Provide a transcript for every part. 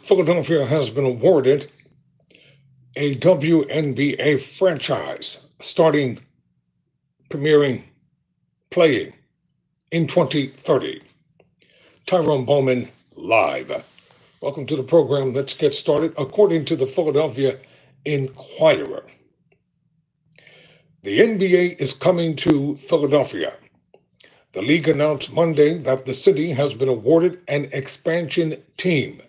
Philadelphia has been awarded a WNBA franchise starting, premiering, playing in 2030. Tyrone Bowman live. Welcome to the program. Let's get started. According to the Philadelphia Inquirer, the NBA is coming to Philadelphia. The league announced Monday that the city has been awarded an expansion team,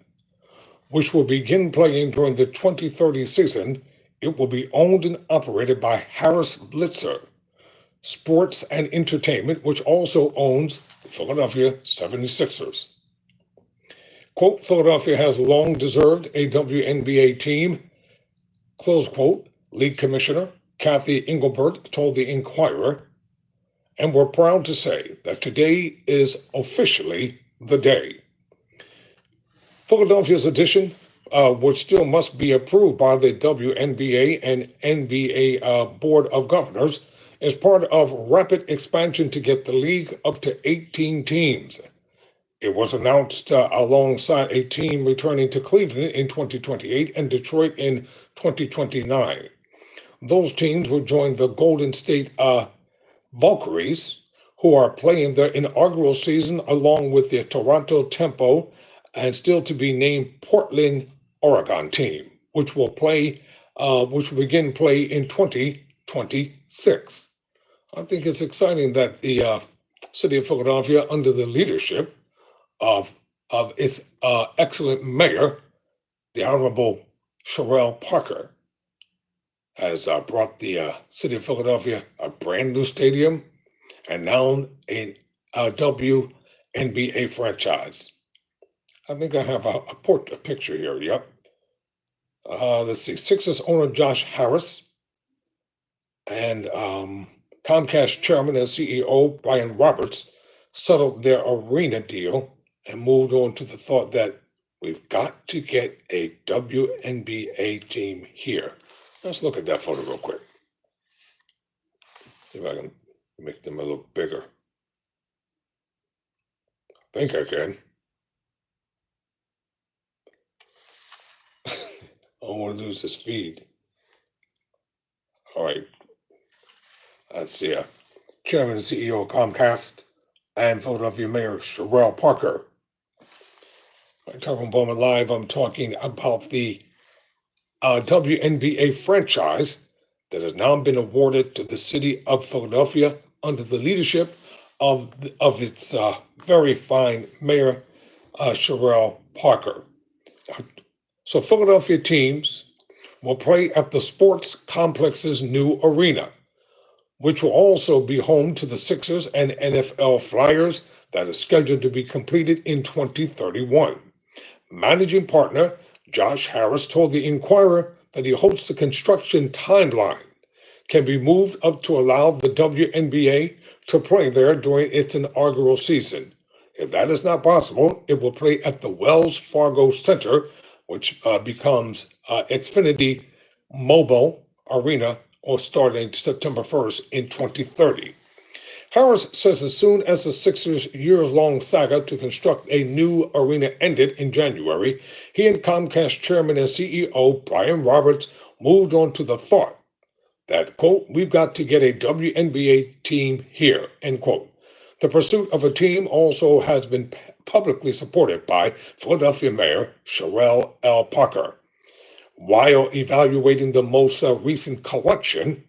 which will begin playing during the 2030 season. It will be owned and operated by Harris Blitzer Sports and Entertainment, which also owns the Philadelphia 76ers. Quote, Philadelphia has long deserved a WNBA team, close quote, league commissioner Kathy Engelbert told the Inquirer, and we're proud to say that today is officially the day. Philadelphia's addition, which still must be approved by the WNBA and NBA Board of Governors, is part of rapid expansion to get the league up to 18 teams. It was announced alongside a team returning to Cleveland in 2028 and Detroit in 2029. Those teams will join the Golden State Valkyries, who are playing their inaugural season along with the Toronto Tempo and still to be named Portland, Oregon team, which will begin play in 2026. I think it's exciting that the city of Philadelphia, under the leadership of its excellent mayor, the Honorable Sherelle Parker, has brought the city of Philadelphia a brand new stadium and now a WNBA franchise. I think I have a picture here. Yep. Let's see. Sixers owner Josh Harris and Comcast chairman and CEO Brian Roberts settled their arena deal and moved on to the thought that we've got to get a WNBA team here. Let's look at that photo real quick. See if I can make them a little bigger. I think I can. I don't want to lose this feed. All right. Let's see. Chairman and CEO of Comcast and Philadelphia Mayor Sherelle Parker. I'm talking Bowman Live. I'm talking about the WNBA franchise that has now been awarded to the city of Philadelphia under the leadership of its very fine mayor, Sherelle Parker. So Philadelphia teams will play at the sports complex's new arena, which will also be home to the Sixers and NFL Flyers that is scheduled to be completed in 2031. Managing partner Josh Harris told the Inquirer that he hopes the construction timeline can be moved up to allow the WNBA to play there during its inaugural season. If that is not possible, it will play at the Wells Fargo Center, which becomes Xfinity Mobile Arena, or starting September 1st in 2030. Harris says as soon as the Sixers' years-long saga to construct a new arena ended in January, he and Comcast chairman and CEO Brian Roberts moved on to the thought that, quote, we've got to get a WNBA team here, end quote. The pursuit of a team also has been publicly supported by Philadelphia Mayor Sherelle L. Parker. While evaluating the most recent collection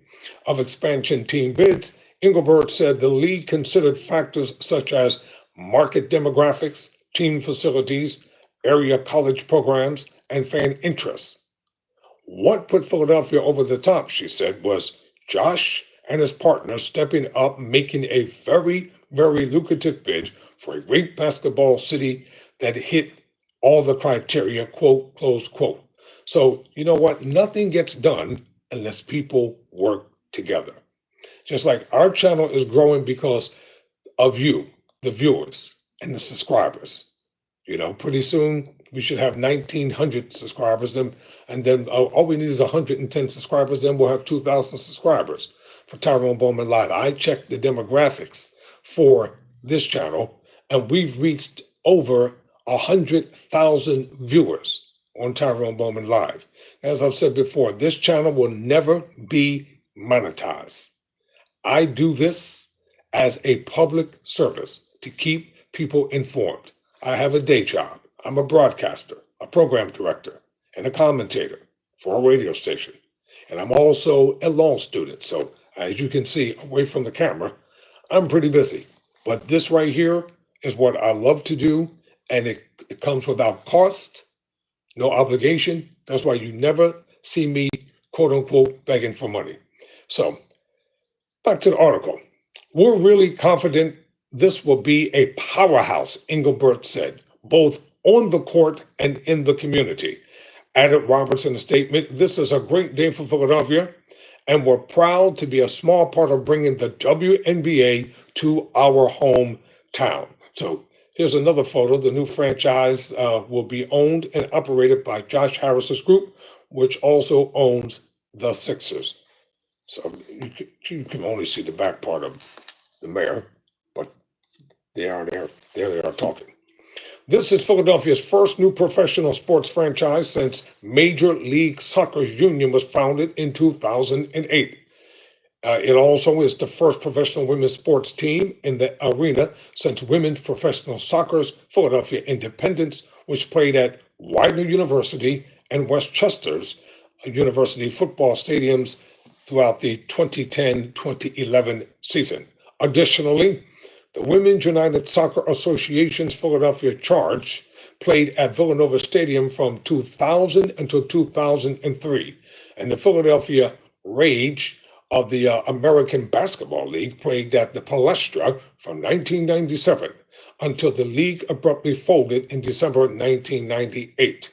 of expansion team bids, Engelbert said the league considered factors such as market demographics, team facilities, area college programs, and fan interests. What put Philadelphia over the top, she said, was Josh and his partners stepping up, making a very, very lucrative bid for a great basketball city that hit all the criteria, quote, close quote. So, you know what? Nothing gets done unless people work together. Just like our channel is growing because of you, the viewers and the subscribers. You know, pretty soon we should have 1,900 subscribers, and then all we need is 110 subscribers, then we'll have 2,000 subscribers for Tyrone Bowman Live. I checked the demographics for this channel, and we've reached over 100,000 viewers. on Tyrone Bowman Live. As I've said before, this channel will never be monetized. I do this as a public service to keep people informed. I have a day job. I'm a broadcaster, a program director, and a commentator for a radio station. And I'm also a law student. So as you can see away from the camera, I'm pretty busy. But this right here is what I love to do, and it comes without cost, no obligation. That's why you never see me, quote unquote, begging for money. So back to the article. We're really confident this will be a powerhouse, Engelbert said, both on the court and in the community. Added Roberts in a statement, this is a great day for Philadelphia, and we're proud to be a small part of bringing the WNBA to our hometown. So here's another photo. The new franchise will be owned and operated by Josh Harris's group, which also owns the Sixers. So you can only see the back part of the mayor, but there they are talking. This is Philadelphia's first new professional sports franchise since Major League Soccer's union was founded in 2008. It also is the first professional women's sports team in the arena since women's professional soccer's Philadelphia Independence, which played at Widener University and Westchester's University football stadiums throughout the 2010-2011 season. Additionally, the Women's United Soccer Association's Philadelphia Charge played at Villanova Stadium from 2000 until 2003, and the Philadelphia Rage of the American Basketball League played at the Palestra from 1997 until the league abruptly folded in December 1998.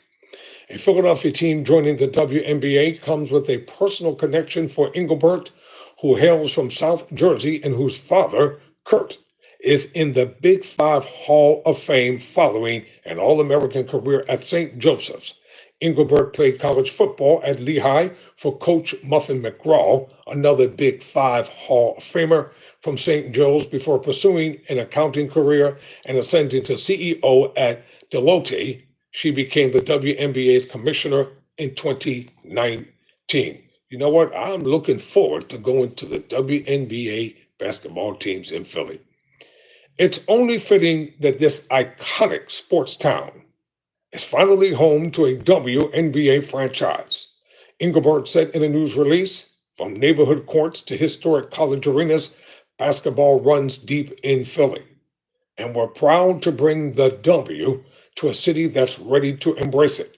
A Philadelphia team joining the WNBA comes with a personal connection for Engelbert, who hails from South Jersey and whose father, Kurt, is in the Big Five Hall of Fame following an All-American career at St. Joseph's. Engelbert played college football at Lehigh for Coach Muffin McGraw, another Big Five Hall of Famer from St. Joe's, before pursuing an accounting career and ascending to CEO at Deloitte. She became the WNBA's commissioner in 2019. You know what? I'm looking forward to going to the WNBA basketball teams in Philly. It's only fitting that this iconic sports town is finally home to a WNBA franchise. Engelbert said in a news release, from neighborhood courts to historic college arenas, basketball runs deep in Philly. And we're proud to bring the W to a city that's ready to embrace it.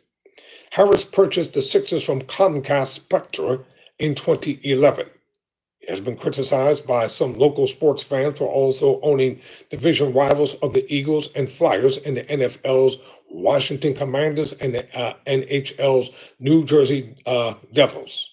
Harris purchased the Sixers from Comcast Spectra in 2011. He has been criticized by some local sports fans for also owning division rivals of the Eagles and Flyers in the NFL's Washington Commanders and the NHL's New Jersey Devils.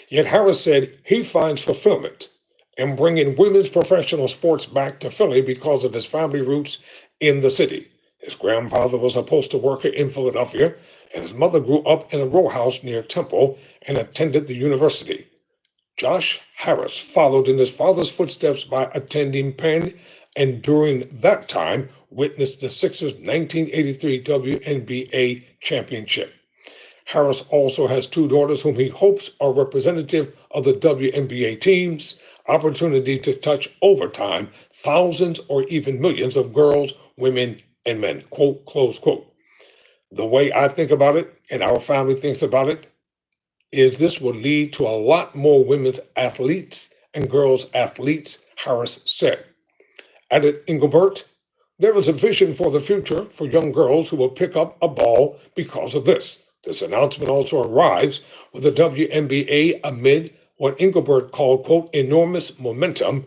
Yet Harris said he finds fulfillment in bringing women's professional sports back to Philly because of his family roots in the city. His grandfather was a postal worker in Philadelphia, and his mother grew up in a row house near Temple and attended the university. Josh Harris followed in his father's footsteps by attending Penn, and during that time witnessed the Sixers' 1983 WNBA championship. Harris also has two daughters whom he hopes are representative of the WNBA team's opportunity to touch over time thousands or even millions of girls, women, and men. Quote, close quote. The way I think about it, and our family thinks about it, is this will lead to a lot more women's athletes and girls athletes, Harris said. Added Engelbert, there is a vision for the future for young girls who will pick up a ball because of this. This announcement also arrives with the WNBA amid what Engelbert called, quote, enormous momentum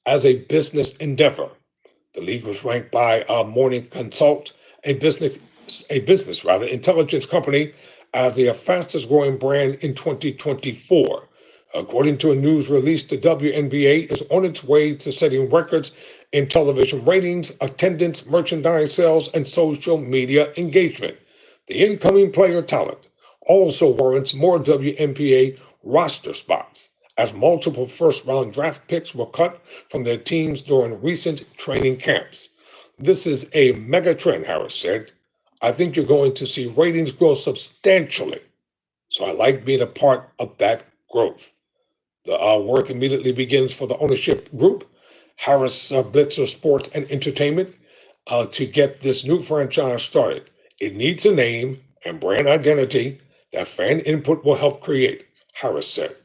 as a business endeavor. The league was ranked by Morning Consult, a business intelligence company, as the fastest growing brand in 2024. According to a news release, the WNBA is on its way to setting records in television ratings, attendance, merchandise sales, and social media engagement. The incoming player talent also warrants more WNBA roster spots, as multiple first-round draft picks were cut from their teams during recent training camps. This is a mega trend, Harris said. I think you're going to see ratings grow substantially. So I like being a part of that growth. The work immediately begins for the ownership group, Harris Blitzer Sports and Entertainment, to get this new franchise started. It needs a name and brand identity that fan input will help create, Harris said.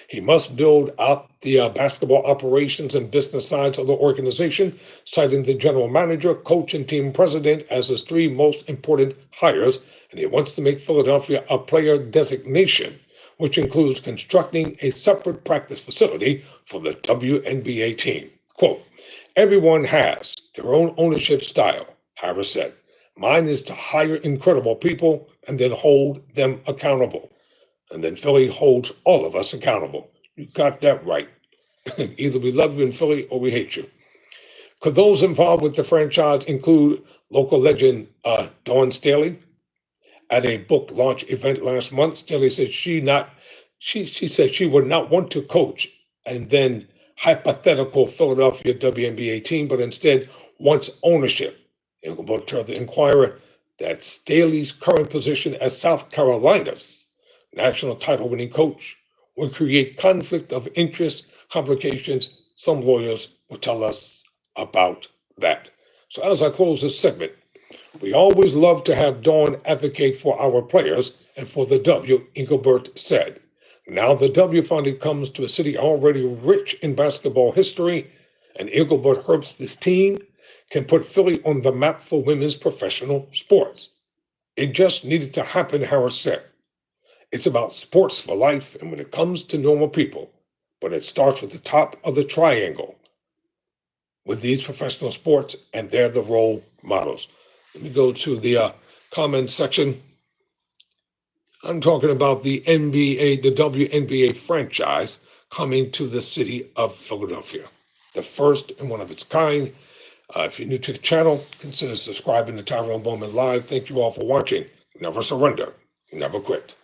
He must build out the basketball operations and business sides of the organization, citing the general manager, coach, and team president as his three most important hires, and he wants to make Philadelphia a player designation, which includes constructing a separate practice facility for the WNBA team. Quote, everyone has their own ownership style, Harris said. Mine is to hire incredible people and then hold them accountable. And then Philly holds all of us accountable. You got that right. Either we love you in Philly or we hate you. Could those involved with the franchise include local legend Dawn Staley? At a book launch event last month, Staley said she said she would not want to coach and then hypothetical Philadelphia WNBA team, but instead wants ownership. Engelbert told the Inquirer that Staley's current position as South Carolina's national title winning coach would create conflict of interest complications. Some lawyers will tell us about that. So as I close this segment, we always love to have Dawn advocate for our players and for the W, Engelbert said. Now the W finally comes to a city already rich in basketball history, and Engelbert hopes this team can put Philly on the map for women's professional sports. It just needed to happen, Harris said. It's about sports for life and when it comes to normal people, but it starts with the top of the triangle with these professional sports, and they're the role models. Let me go to the comment section. I'm talking about the NBA, the WNBA franchise coming to the city of Philadelphia. The first and one of its kind. If you're new to the channel, consider subscribing to Tyrone Bowman Live. Thank you all for watching. Never surrender, never quit.